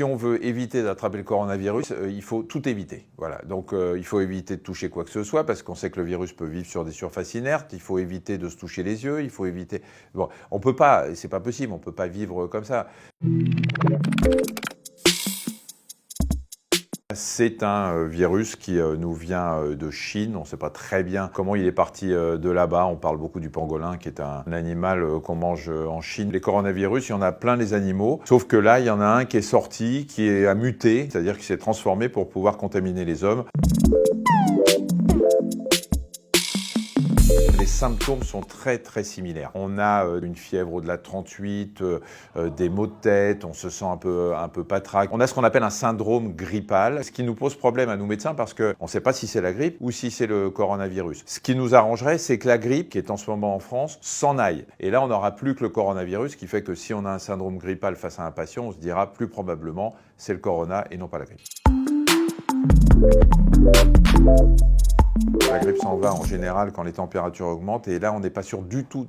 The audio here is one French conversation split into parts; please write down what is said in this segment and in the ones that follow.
si on veut éviter d'attraper le coronavirus, il faut tout éviter. Voilà. Donc il faut éviter de toucher quoi que ce soit parce qu'on sait que le virus peut vivre sur des surfaces inertes. Il faut éviter de se toucher les yeux. Il faut éviter. Bon, on peut pas. C'est pas possible. On peut pas vivre comme ça. C'est un virus qui nous vient de Chine. On ne sait pas très bien comment il est parti de là-bas. On parle beaucoup du pangolin, qui est un animal qu'on mange en Chine. Les coronavirus, il y en a plein les animaux. Sauf que là, il y en a un qui est sorti, qui a muté, c'est-à-dire qui s'est transformé pour pouvoir contaminer les hommes. Les symptômes sont très similaires. On a une fièvre au-delà de 38, des maux de tête, on se sent un peu patraque. On a ce qu'on appelle un syndrome grippal, ce qui nous pose problème à nous médecins parce qu'on ne sait pas si c'est la grippe ou si c'est le coronavirus. Ce qui nous arrangerait, c'est que la grippe, qui est en ce moment en France, s'en aille. Et là, on n'aura plus que le coronavirus, ce qui fait que si on a un syndrome grippal face à un patient, on se dira plus probablement c'est le corona et non pas la grippe. La grippe s'en va en général quand les températures augmentent et là on n'est pas sûr du tout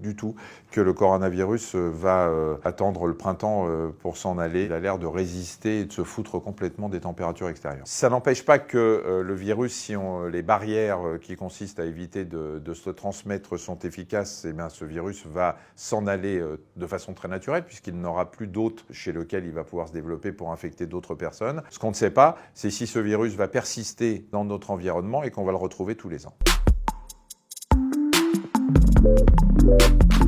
que le coronavirus va attendre le printemps pour s'en aller. Il a l'air de résister et de se foutre complètement des températures extérieures. Ça n'empêche pas que le virus, si les barrières qui consistent à éviter de se transmettre sont efficaces, eh bien, ce virus va s'en aller de façon très naturelle puisqu'il n'aura plus d'hôtes chez lequel il va pouvoir se développer pour infecter d'autres personnes. Ce qu'on ne sait pas, c'est si ce virus va persister dans notre environnement et qu'on va le retrouver tous les ans.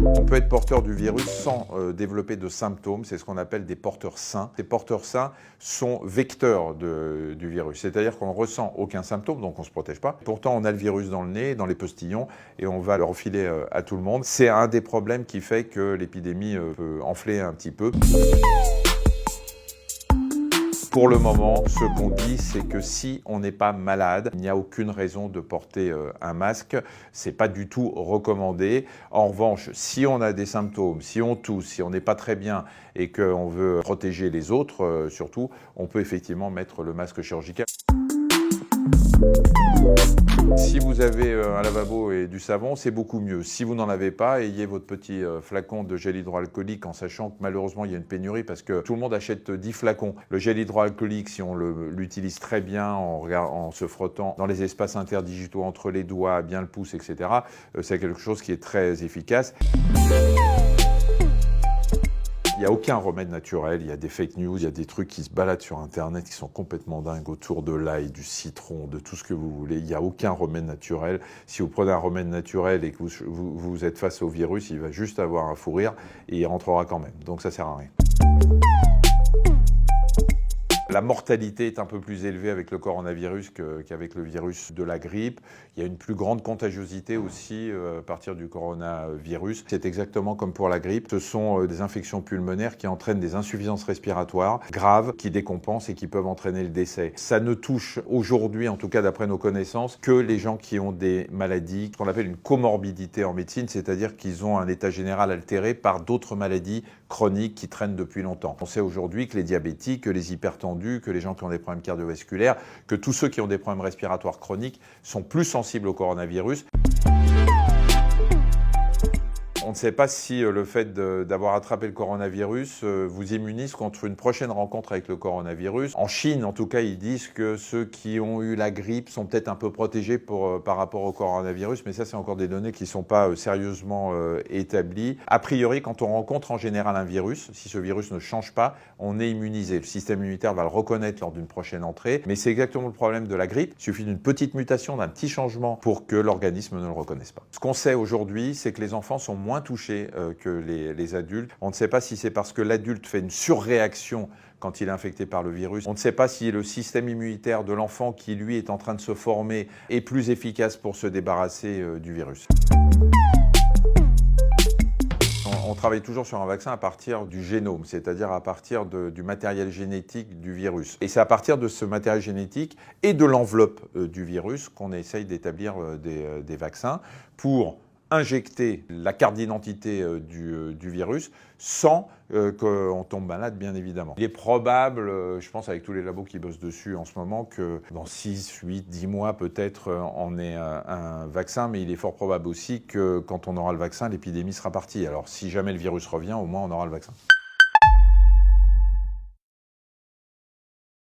On peut être porteur du virus sans développer de symptômes, c'est ce qu'on appelle des porteurs sains. Ces porteurs sains sont vecteurs du virus, c'est-à-dire qu'on ne ressent aucun symptôme, donc on ne se protège pas. Pourtant, on a le virus dans le nez, dans les postillons, et on va le refiler à tout le monde. C'est un des problèmes qui fait que l'épidémie peut enfler un petit peu. Pour le moment, ce qu'on dit, c'est que si on n'est pas malade, il n'y a aucune raison de porter un masque. C'est pas du tout recommandé. En revanche, si on a des symptômes, si on tousse, si on n'est pas très bien et qu'on veut protéger les autres, surtout, on peut effectivement mettre le masque chirurgical. Si vous avez un lavabo et du savon, c'est beaucoup mieux. Si vous n'en avez pas, ayez votre petit flacon de gel hydroalcoolique en sachant que malheureusement il y a une pénurie parce que tout le monde achète 10 flacons. Le gel hydroalcoolique, si on l'utilise très bien en se frottant dans les espaces interdigitaux entre les doigts, bien le pouce, etc., c'est quelque chose qui est très efficace. Il n'y a aucun remède naturel, il y a des fake news, il y a des trucs qui se baladent sur Internet qui sont complètement dingues autour de l'ail, du citron, de tout ce que vous voulez. Il n'y a aucun remède naturel. Si vous prenez un remède naturel et que vous êtes face au virus, il va juste avoir un fou rire et il rentrera quand même. Donc ça ne sert à rien. La mortalité est un peu plus élevée avec le coronavirus qu'avec le virus de la grippe. Il y a une plus grande contagiosité aussi à partir du coronavirus. C'est exactement comme pour la grippe. Ce sont des infections pulmonaires qui entraînent des insuffisances respiratoires graves, qui décompensent et qui peuvent entraîner le décès. Ça ne touche aujourd'hui, en tout cas d'après nos connaissances, que les gens qui ont des maladies, ce qu'on appelle une comorbidité en médecine, c'est-à-dire qu'ils ont un état général altéré par d'autres maladies chroniques qui traînent depuis longtemps. On sait aujourd'hui que les diabétiques, que les hypertendus, que les gens qui ont des problèmes cardiovasculaires, que tous ceux qui ont des problèmes respiratoires chroniques sont plus sensibles au coronavirus. On ne sait pas si le fait d'avoir attrapé le coronavirus vous immunise contre une prochaine rencontre avec le coronavirus. En Chine, en tout cas, ils disent que ceux qui ont eu la grippe sont peut-être un peu protégés par rapport au coronavirus, mais ça, c'est encore des données qui ne sont pas sérieusement établies. A priori, quand on rencontre en général un virus, si ce virus ne change pas, on est immunisé. Le système immunitaire va le reconnaître lors d'une prochaine entrée, mais c'est exactement le problème de la grippe. Il suffit d'une petite mutation, d'un petit changement pour que l'organisme ne le reconnaisse pas. Ce qu'on sait aujourd'hui, c'est que les enfants sont moins touchés que les adultes. On ne sait pas si c'est parce que l'adulte fait une surréaction quand il est infecté par le virus. On ne sait pas si le système immunitaire de l'enfant qui, lui, est en train de se former est plus efficace pour se débarrasser du virus. On travaille toujours sur un vaccin à partir du génome, c'est-à-dire à partir du matériel génétique du virus. Et c'est à partir de ce matériel génétique et de l'enveloppe du virus qu'on essaye d'établir des vaccins pour injecter la carte d'identité du virus sans qu'on tombe malade, bien évidemment. Il est probable, je pense avec tous les labos qui bossent dessus en ce moment, que dans 6, 8, 10 mois peut-être on ait un vaccin, mais il est fort probable aussi que quand on aura le vaccin, l'épidémie sera partie. Alors si jamais le virus revient, au moins on aura le vaccin.